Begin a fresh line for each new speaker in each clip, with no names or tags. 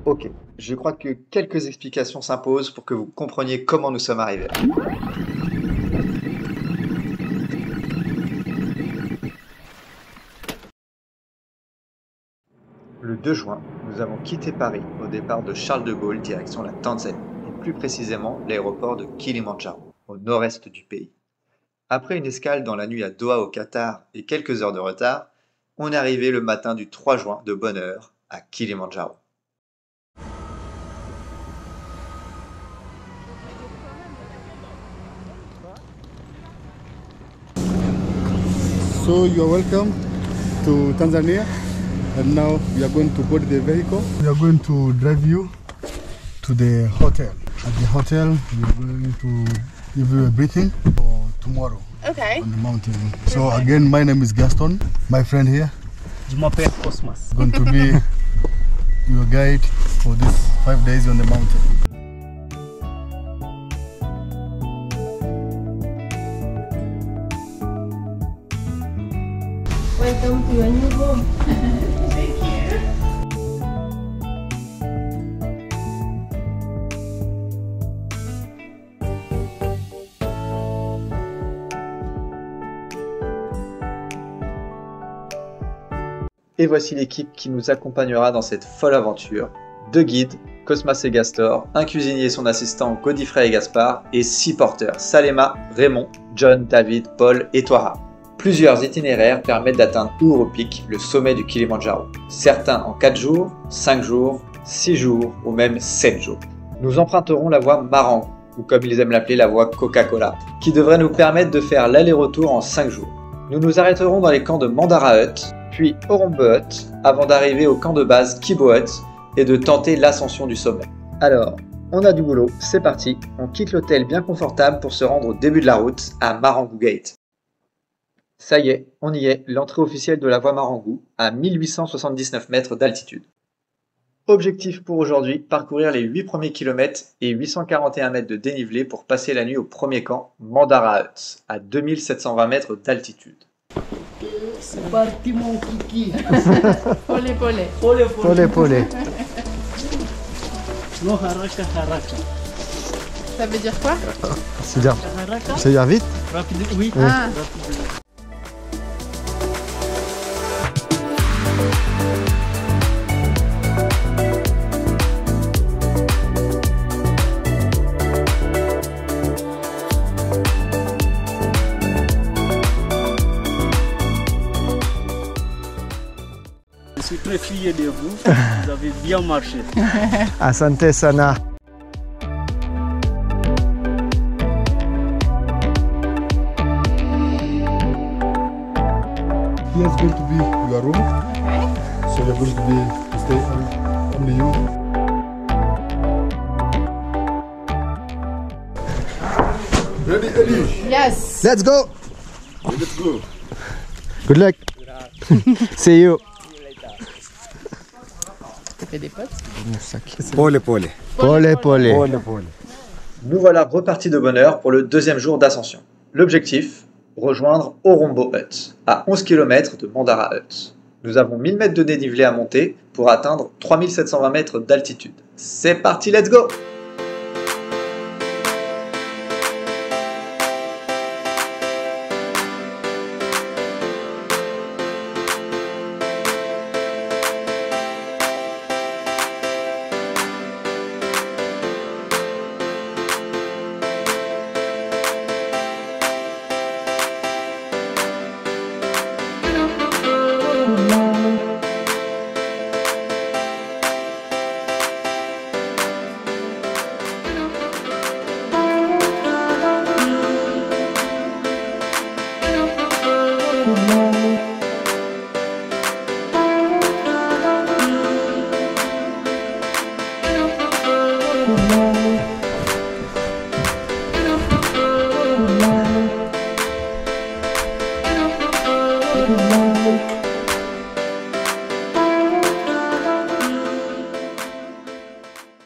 Ok, je crois que quelques explications s'imposent pour que vous compreniez comment nous sommes arrivés là. Le 2 juin, nous avons quitté Paris au départ de Charles de Gaulle direction la Tanzanie, et plus précisément l'aéroport de Kilimandjaro, au nord-est du pays. Après une escale dans la nuit à Doha au Qatar et quelques heures de retard, on est arrivé le matin du 3 juin de bonne heure à Kilimandjaro.
So you are welcome to Tanzania, and now we are going to board the vehicle. We are going to drive you to the hotel. At the hotel, we are going to give you a briefing for tomorrow.
Okay.
On the mountain. So again, my name is Gaston. My friend here
Je m'appelle Cosmas.
going to be your guide for these 5 days on the mountain.
Welcome to your new home. Thank you.
Et voici l'équipe qui nous accompagnera dans cette folle aventure. 2 guides, Cosmas et Gastor, un cuisinier et son assistant Godifrey et Gaspard, et 6 porteurs, Salema, Raymond, John, David, Paul et Toara. Plusieurs itinéraires permettent d'atteindre Uhuru Peak, le sommet du Kilimandjaro. Certains en 4 jours, 5 jours, 6 jours ou même 7 jours. Nous emprunterons la voie Marangu, ou comme ils aiment l'appeler la voie Coca-Cola, qui devrait nous permettre de faire l'aller-retour en 5 jours. Nous nous arrêterons dans les camps de Mandara Hut, puis Orombo Hut, avant d'arriver au camp de base Kibo Hut et de tenter l'ascension du sommet. Alors, on a du boulot, c'est parti, on quitte l'hôtel bien confortable pour se rendre au début de la route à Marangu Gate. Ça y est, on y est, l'entrée officielle de la voie Marangu, à 1879 mètres d'altitude. Objectif pour aujourd'hui, parcourir les 8 premiers kilomètres et 841 mètres de dénivelé pour passer la nuit au premier camp, Mandara Hut, à 2720 mètres d'altitude.
C'est parti mon kiki.
Pole pole.
Pole pole.
Pole pole.
No haraka haraka.
Ça veut dire quoi?
Haraka.
Ça ira vite?
Rapide, oui.
Ah.
Rapide. Je suis très fier de vous. Vous avez bien marché.
Asante sana.
Here's going to be your room.
Okay.
So you're going to stay only you. Ready, Eli?
Yes.
Let's go.
Let's go.
Good luck. See you.
Ça fait des potes.
Pole pole. Pole pole.
Nous voilà repartis de bonne heure pour le deuxième jour d'ascension. L'objectif, rejoindre Orombo Hut, à 11 km de Mandara Hut. Nous avons 1000 mètres de dénivelé à monter pour atteindre 3720 mètres d'altitude. C'est parti, let's go!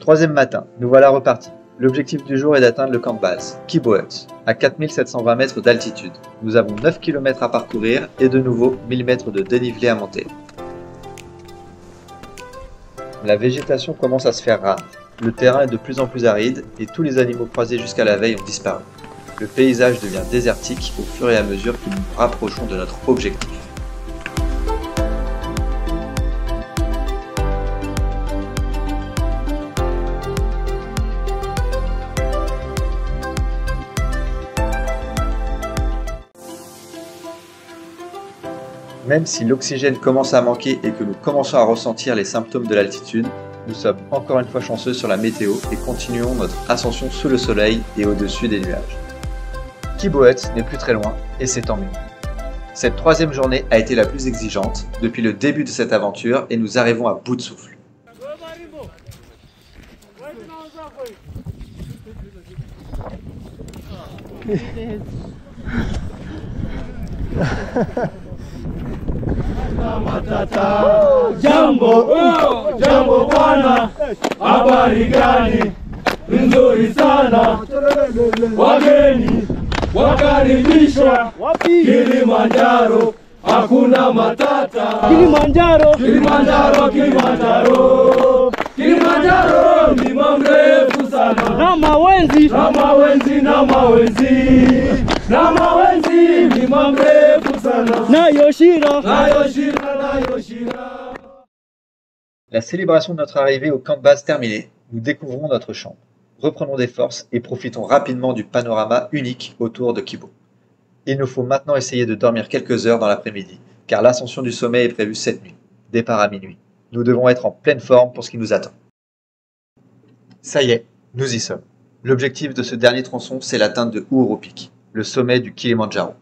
Troisième matin, nous voilà repartis. L'objectif du jour est d'atteindre le camp de base, Kibo Hut, à 4720 mètres d'altitude. Nous avons 9 km à parcourir et de nouveau 1000 mètres de dénivelé à monter. La végétation commence à se faire rare. Le terrain est de plus en plus aride et tous les animaux croisés jusqu'à la veille ont disparu. Le paysage devient désertique au fur et à mesure que nous nous rapprochons de notre objectif. Même si l'oxygène commence à manquer et que nous commençons à ressentir les symptômes de l'altitude, nous sommes encore une fois chanceux sur la météo et continuons notre ascension sous le soleil et au-dessus des nuages. Kibo Hut n'est plus très loin et c'est tant mieux. Cette troisième journée a été la plus exigeante depuis le début de cette aventure et nous arrivons à bout de souffle.
Jambo bwana, habari gani? Nzuri sana. Wageni wakaribishwa Kilimanjaro, hakuna matata. Kilimanjaro, Kilimanjaro, Kilimanjaro. Kilimanjaro mlima mrefu sana. Na mawenzi, na mawenzi, na mawenzi. Na mawenzi mlima mrefu sana. Na Yoshira, na Yoshira, na Yoshira.
La célébration de notre arrivée au camp de base terminée, nous découvrons notre chambre. Reprenons des forces et profitons rapidement du panorama unique autour de Kibo. Il nous faut maintenant essayer de dormir quelques heures dans l'après-midi, car l'ascension du sommet est prévue cette nuit, départ à minuit. Nous devons être en pleine forme pour ce qui nous attend. Ça y est, nous y sommes. L'objectif de ce dernier tronçon, c'est l'atteinte de Uhuru Peak, le sommet du Kilimandjaro.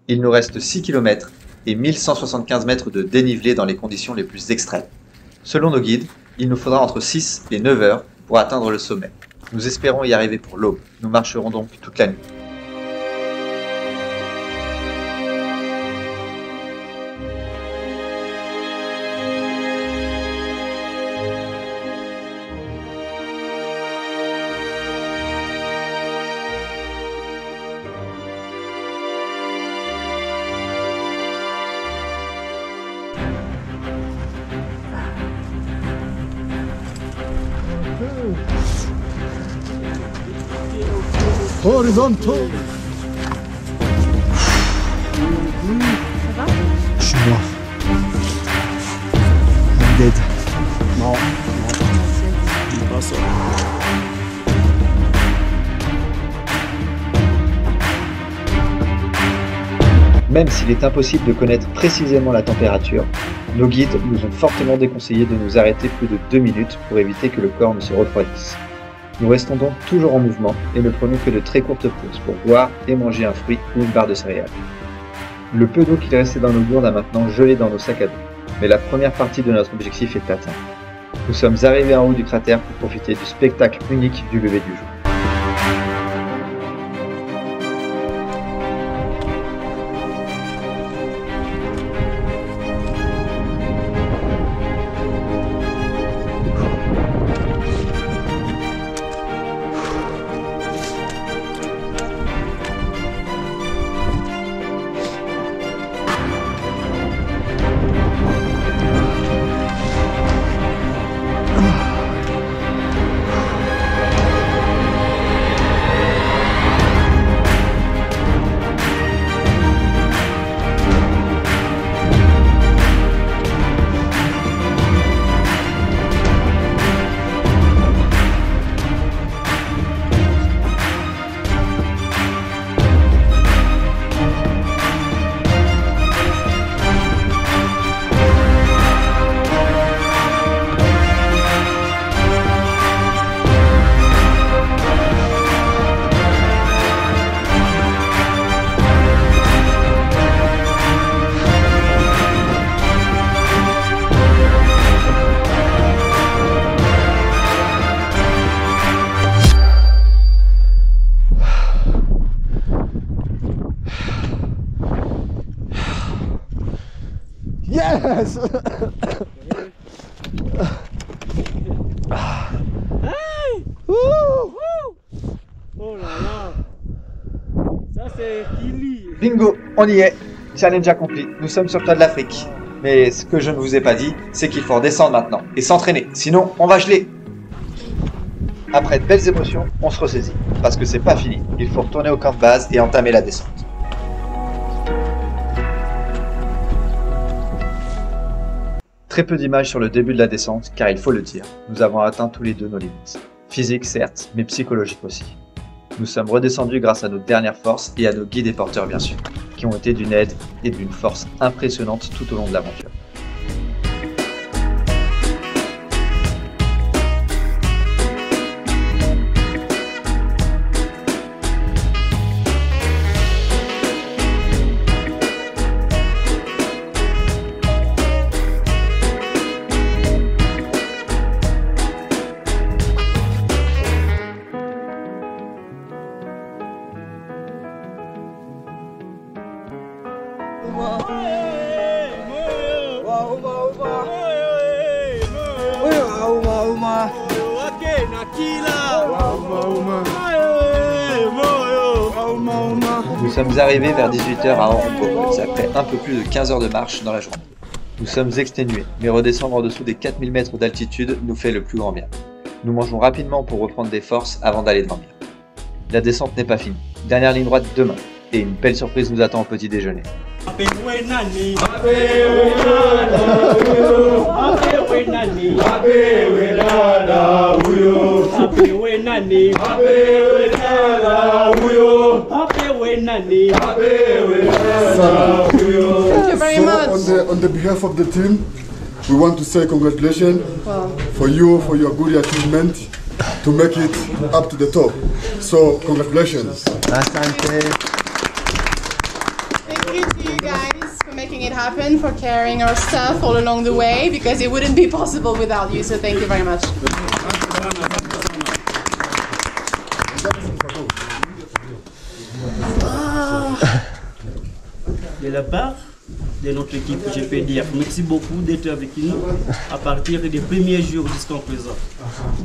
Il nous reste 6 km et 1175 mètres de dénivelé dans les conditions les plus extrêmes. Selon nos guides, il nous faudra entre 6 et 9 heures pour atteindre le sommet. Nous espérons y arriver pour l'aube. Nous marcherons donc toute la nuit.
Horizontal. Je suis mort. I'm dead.
Non. Pas ça.
Même s'il est impossible de connaître précisément la température, nos guides nous ont fortement déconseillé de nous arrêter plus de 2 minutes pour éviter que le corps ne se refroidisse. Nous restons donc toujours en mouvement et ne prenons que de très courtes pauses pour boire et manger un fruit ou une barre de céréales. Le peu d'eau qu'il restait dans nos gourdes a maintenant gelé dans nos sacs à dos, mais la première partie de notre objectif est atteinte. Nous sommes arrivés en haut du cratère pour profiter du spectacle unique du lever du jour.
Yes!
c'est Kili.
Bingo, on y est. Challenge accompli. Nous sommes sur le toit de l'Afrique. Mais ce que je ne vous ai pas dit, c'est qu'il faut redescendre maintenant et s'entraîner. Sinon, on va geler. Après de belles émotions, on se ressaisit. Parce que c'est pas fini. Il faut retourner au camp de base et entamer la descente. Très peu d'images sur le début de la descente, car il faut le dire, nous avons atteint tous les deux nos limites. Physiques certes, mais psychologiques aussi. Nous sommes redescendus grâce à nos dernières forces et à nos guides et porteurs bien sûr, qui ont été d'une aide et d'une force impressionnante tout au long de l'aventure. Nous sommes arrivés vers 18 h à Orompo, après un peu plus de 15 heures de marche dans la journée. Nous sommes exténués, mais redescendre en dessous des 4000 mètres d'altitude nous fait le plus grand bien. Nous mangeons rapidement pour reprendre des forces avant d'aller dormir. La descente n'est pas finie. Dernière ligne droite demain, et une belle surprise nous attend au petit déjeuner.
Thank you very much.
On the behalf of the team, we want to say congratulations for you for your good achievement to make it up to the top. So congratulations.
Asante.
Thank you to you guys for making it happen, for carrying our stuff all along the way, because it wouldn't be possible without you. So thank you very much.
De la part de notre équipe, je peux dire merci beaucoup d'être avec nous à partir des premiers jours jusqu'à présent.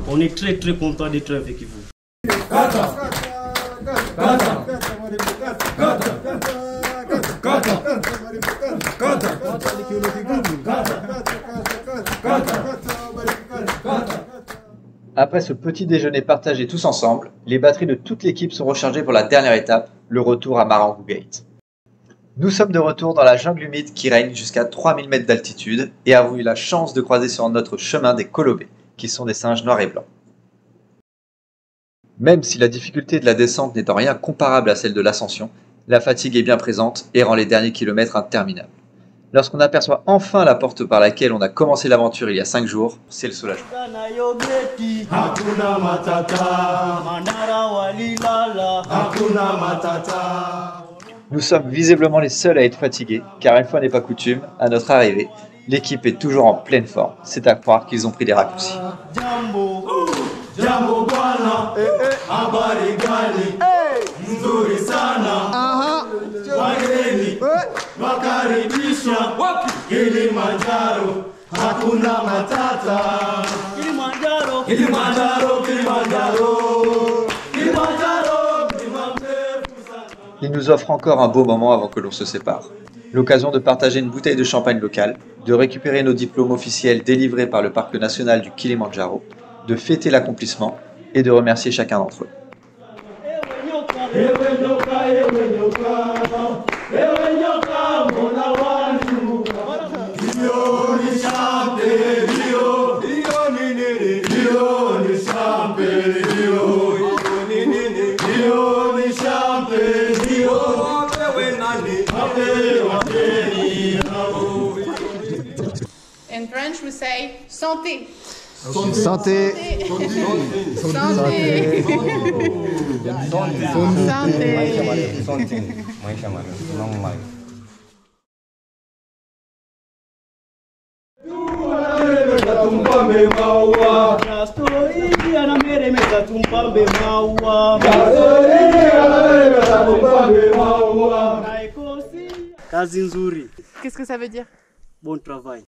On est très très content d'être avec vous.
Après ce petit déjeuner partagé tous ensemble, les batteries de toute l'équipe sont rechargées pour la dernière étape, le retour à Marangu Gate. Nous sommes de retour dans la jungle humide qui règne jusqu'à 3000 mètres d'altitude et avons eu la chance de croiser sur notre chemin des colobés, qui sont des singes noirs et blancs. Même si la difficulté de la descente n'est en rien comparable à celle de l'ascension, la fatigue est bien présente et rend les derniers kilomètres interminables. Lorsqu'on aperçoit enfin la porte par laquelle on a commencé l'aventure il y a 5 jours, c'est le soulagement. Nous sommes visiblement les seuls à être fatigués, car une fois n'est pas coutume, à notre arrivée, l'équipe est toujours en pleine forme. C'est à croire qu'ils ont pris des raccourcis. Il nous offre encore un beau moment avant que l'on se sépare. L'occasion de partager une bouteille de champagne locale, de récupérer nos diplômes officiels délivrés par le parc national du Kilimandjaro, de fêter l'accomplissement et de remercier chacun d'entre eux.
In French, we say santé.
Santé.
Santé. Santé.
Kazi nzuri.
Qu'est-ce que ça veut dire?
Bon travail.